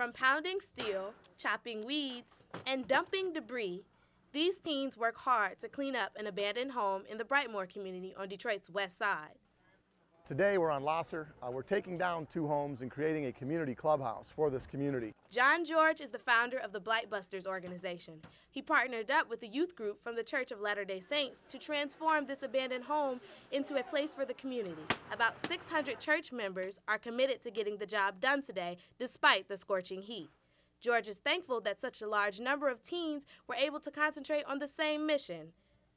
From pounding steel, chopping weeds, and dumping debris, these teens work hard to clean up an abandoned home in the Brightmoor community on Detroit's west side. Today we're on Losser. We're taking down 2 homes and creating a community clubhouse for this community. John George is the founder of the Blight Busters organization. He partnered up with a youth group from the Church of Latter-day Saints to transform this abandoned home into a place for the community. About 600 church members are committed to getting the job done today despite the scorching heat. George is thankful that such a large number of teens were able to concentrate on the same mission.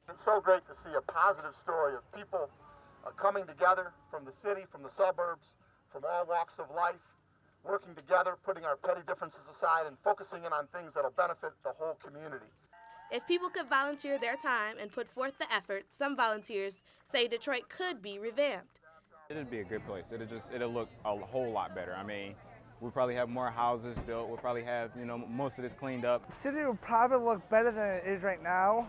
It's so great to see a positive story of people coming together from the city, from the suburbs, from all walks of life, working together, putting our petty differences aside and focusing in on things that will benefit the whole community. If people could volunteer their time and put forth the effort, some volunteers say Detroit could be revamped. It'd be a good place. It'll look a whole lot better. I mean, we'll probably have more houses built. We'll probably have, most of this cleaned up. The city will probably look better than it is right now.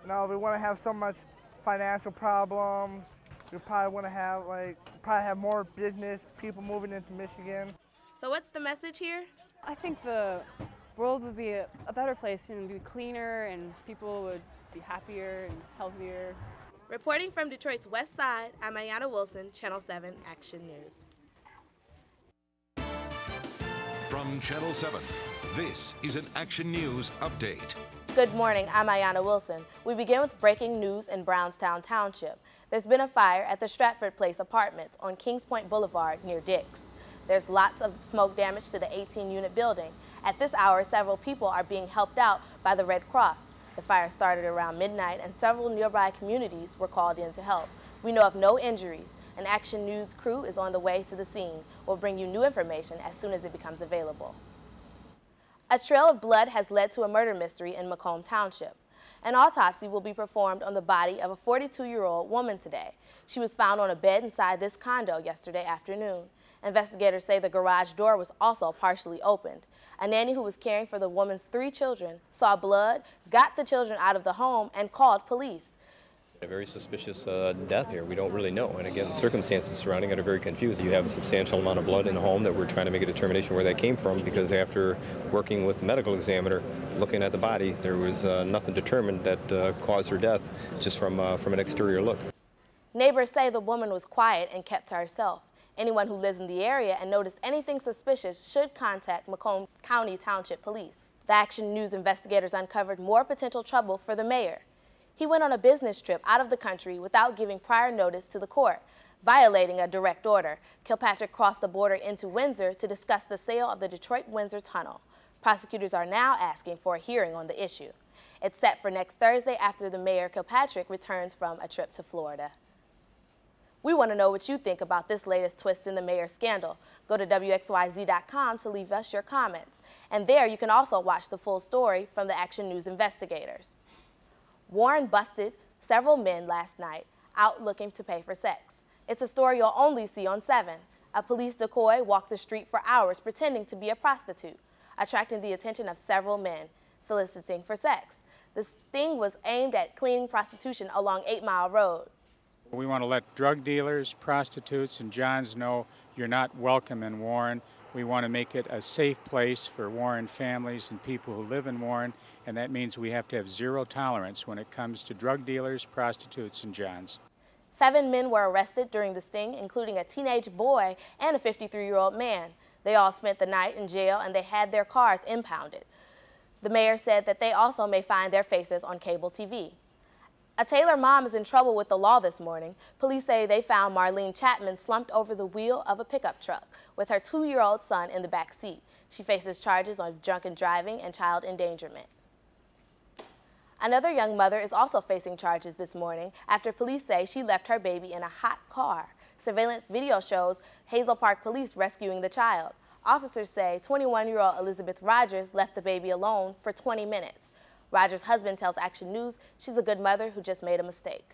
We want to have so much financial problems. We probably want to have more business, people moving into Michigan. So what's the message here? I think the world would be a better place and be cleaner and people would be happier and healthier. Reporting from Detroit's west side, I'm Ayanna Wilson, Channel 7 Action News. From Channel 7, this is an Action News update. Good morning, I'm Ayanna Wilson. We begin with breaking news in Brownstown Township. There's been a fire at the Stratford Place Apartments on Kings Point Boulevard near Dix. There's lots of smoke damage to the 18-unit building. At this hour, several people are being helped out by the Red Cross. The fire started around midnight and several nearby communities were called in to help. We know of no injuries. An Action News crew is on the way to the scene. We'll bring you new information as soon as it becomes available. A trail of blood has led to a murder mystery in Macomb Township. An autopsy will be performed on the body of a 42-year-old woman today. She was found on a bed inside this condo yesterday afternoon. Investigators say the garage door was also partially opened. A nanny who was caring for the woman's 3 children saw blood, got the children out of the home, and called police. A very suspicious death here. We don't really know. And again, the circumstances surrounding it are very confusing. You have a substantial amount of blood in the home that we're trying to make a determination where that came from, because after working with the medical examiner, looking at the body, there was nothing determined that caused her death just from an exterior look. Neighbors say the woman was quiet and kept to herself. Anyone who lives in the area and noticed anything suspicious should contact Macomb County Township Police. The Action News investigators uncovered more potential trouble for the mayor. He went on a business trip out of the country without giving prior notice to the court, violating a direct order. Kilpatrick crossed the border into Windsor to discuss the sale of the Detroit-Windsor Tunnel. Prosecutors are now asking for a hearing on the issue. It's set for next Thursday after the mayor, Kilpatrick, returns from a trip to Florida. We want to know what you think about this latest twist in the mayor scandal. Go to WXYZ.com to leave us your comments. And there you can also watch the full story from the Action News investigators. Warren busted several men last night out looking to pay for sex. It's a story you'll only see on 7. A police decoy walked the street for hours pretending to be a prostitute, attracting the attention of several men soliciting for sex. The sting was aimed at cleaning prostitution along 8 Mile Road. We want to let drug dealers, prostitutes, and Johns know you're not welcome in Warren. We want to make it a safe place for Warren families and people who live in Warren, and that means we have to have zero tolerance when it comes to drug dealers, prostitutes, and Johns. 7 men were arrested during the sting, including a teenage boy and a 53-year-old man. They all spent the night in jail and they had their cars impounded. The mayor said that they also may find their faces on cable TV. A Taylor mom is in trouble with the law this morning. Police say they found Marlene Chapman slumped over the wheel of a pickup truck with her 2-year-old son in the back seat. She faces charges of drunken driving and child endangerment. Another young mother is also facing charges this morning after police say she left her baby in a hot car. Surveillance video shows Hazel Park police rescuing the child. Officers say 21-year-old Elizabeth Rogers left the baby alone for 20 minutes. Rogers' husband tells Action News she's a good mother who just made a mistake.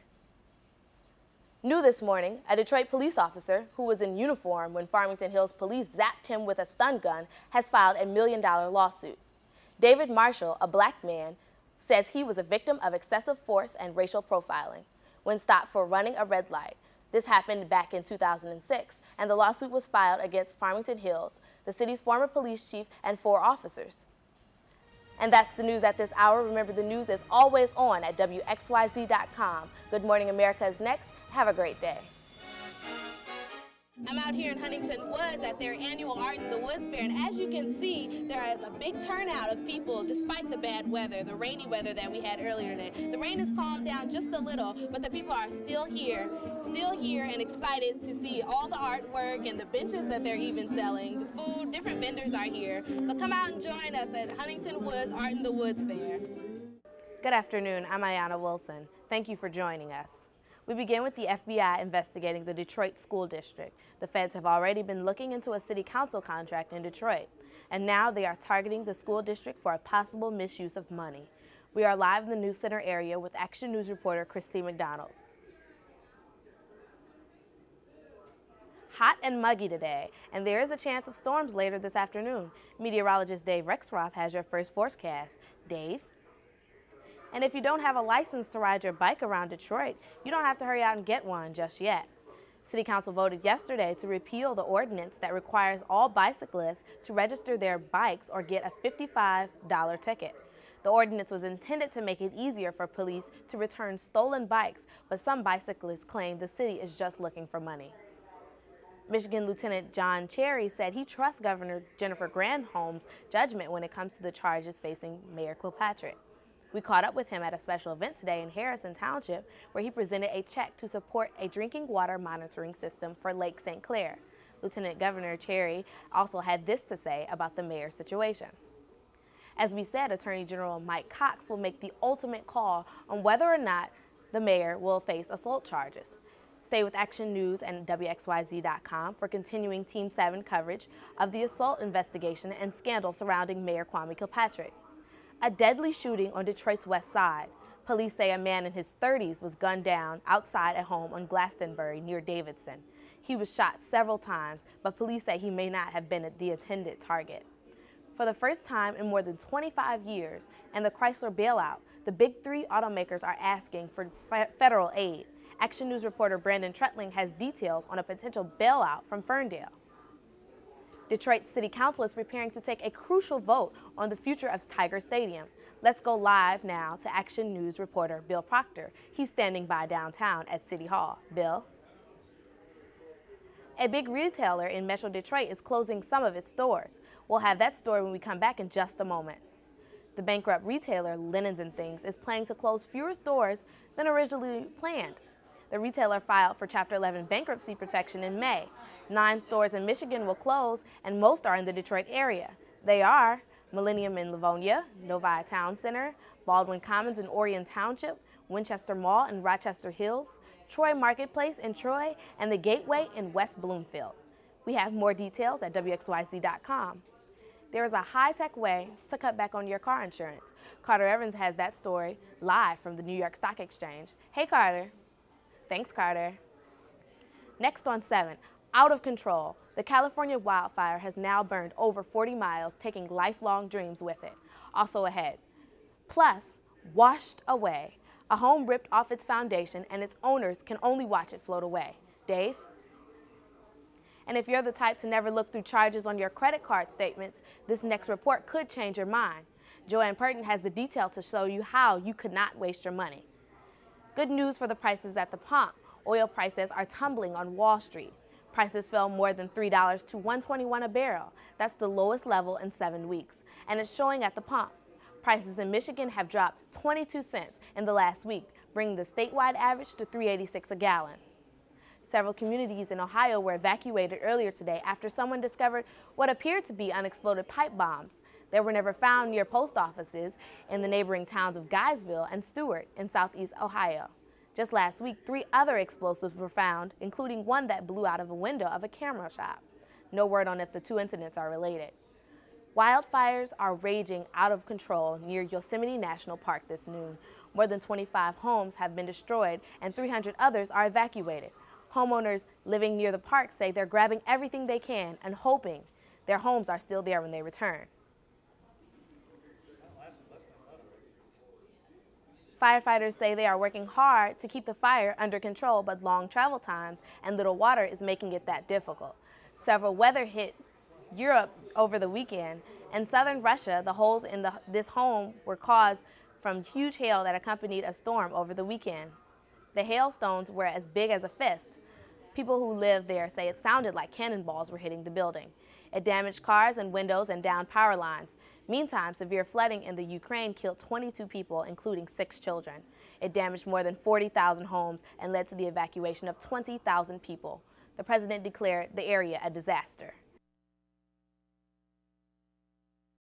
New this morning, a Detroit police officer who was in uniform when Farmington Hills police zapped him with a stun gun has filed a $1 million lawsuit. David Marshall, a black man, says he was a victim of excessive force and racial profiling when stopped for running a red light. This happened back in 2006, and the lawsuit was filed against Farmington Hills, the city's former police chief, and 4 officers. And that's the news at this hour. Remember, the news is always on at WXYZ.com. Good Morning America is next. Have a great day. I'm out here in Huntington Woods at their annual Art in the Woods Fair, and as you can see, there is a big turnout of people despite the bad weather, the rainy weather that we had earlier today. The rain has calmed down just a little, but the people are still here and excited to see all the artwork and the benches that they're even selling, the food, different vendors are here. So come out and join us at Huntington Woods Art in the Woods Fair. Good afternoon, I'm Ayanna Wilson. Thank you for joining us. We begin with the FBI investigating the Detroit School District. The feds have already been looking into a city council contract in Detroit, and now they are targeting the school district for a possible misuse of money. We are live in the News Center area with Action News reporter Christine McDonald. Hot and muggy today, and there is a chance of storms later this afternoon. Meteorologist Dave Rexroth has your first forecast. Dave? And if you don't have a license to ride your bike around Detroit, you don't have to hurry out and get one just yet. City Council voted yesterday to repeal the ordinance that requires all bicyclists to register their bikes or get a $55 ticket. The ordinance was intended to make it easier for police to return stolen bikes, but some bicyclists claim the city is just looking for money. Michigan Lieutenant John Cherry said he trusts Governor Jennifer Granholm's judgment when it comes to the charges facing Mayor Kilpatrick. We caught up with him at a special event today in Harrison Township, where he presented a check to support a drinking water monitoring system for Lake St. Clair. Lieutenant Governor Cherry also had this to say about the mayor's situation. As we said, Attorney General Mike Cox will make the ultimate call on whether or not the mayor will face assault charges. Stay with Action News and WXYZ.com for continuing Team 7 coverage of the assault investigation and scandal surrounding Mayor Kwame Kilpatrick. A deadly shooting on Detroit's west side. Police say a man in his 30s was gunned down outside a home on Glastonbury near Davidson. He was shot several times, but police say he may not have been the intended target. For the first time in more than 25 years, and the Chrysler bailout, the big 3 automakers are asking for federal aid. Action News reporter Brandon Tretling has details on a potential bailout from Ferndale. Detroit City Council is preparing to take a crucial vote on the future of Tiger Stadium. Let's go live now to Action News reporter Bill Proctor. He's standing by downtown at City Hall. Bill? A big retailer in Metro Detroit is closing some of its stores. We'll have that story when we come back in just a moment. The bankrupt retailer Linens and Things is planning to close fewer stores than originally planned. The retailer filed for Chapter 11 bankruptcy protection in May. 9 stores in Michigan will close, and most are in the Detroit area. They are Millennium in Livonia, Novi Town Center, Baldwin Commons in Orion Township, Winchester Mall in Rochester Hills, Troy Marketplace in Troy, and the Gateway in West Bloomfield. We have more details at WXYZ.com. There is a high-tech way to cut back on your car insurance. Carter Evans has that story live from the New York Stock Exchange. Hey, Carter. Thanks, Carter. Next on 7, out of control. The California wildfire has now burned over 40 miles, taking lifelong dreams with it. Also ahead. Plus, washed away. A home ripped off its foundation and its owners can only watch it float away. Dave? And if you're the type to never look through charges on your credit card statements, this next report could change your mind. Joanne Purton has the details to show you how you could not waste your money. Good news for the prices at the pump. Oil prices are tumbling on Wall Street. Prices fell more than $3 to $1.21 a barrel. That's the lowest level in 7 weeks, and it's showing at the pump. Prices in Michigan have dropped 22 cents in the last week, bringing the statewide average to $3.86 a gallon. Several communities in Ohio were evacuated earlier today after someone discovered what appeared to be unexploded pipe bombs. They were never found near post offices in the neighboring towns of Guysville and Stewart in southeast Ohio. Just last week, 3 other explosives were found, including one that blew out of a window of a camera shop. No word on if the 2 incidents are related. Wildfires are raging out of control near Yosemite National Park this noon. More than 25 homes have been destroyed and 300 others are evacuated. Homeowners living near the park say they're grabbing everything they can and hoping their homes are still there when they return. Firefighters say they are working hard to keep the fire under control, but long travel times and little water is making it that difficult. Several weather hit Europe over the weekend. In southern Russia, the holes in this home were caused from huge hail that accompanied a storm over the weekend. The hailstones were as big as a fist. People who live there say it sounded like cannonballs were hitting the building. It damaged cars and windows and downed power lines. Meantime, severe flooding in the Ukraine killed 22 people, including 6 children. It damaged more than 40,000 homes and led to the evacuation of 20,000 people. The president declared the area a disaster.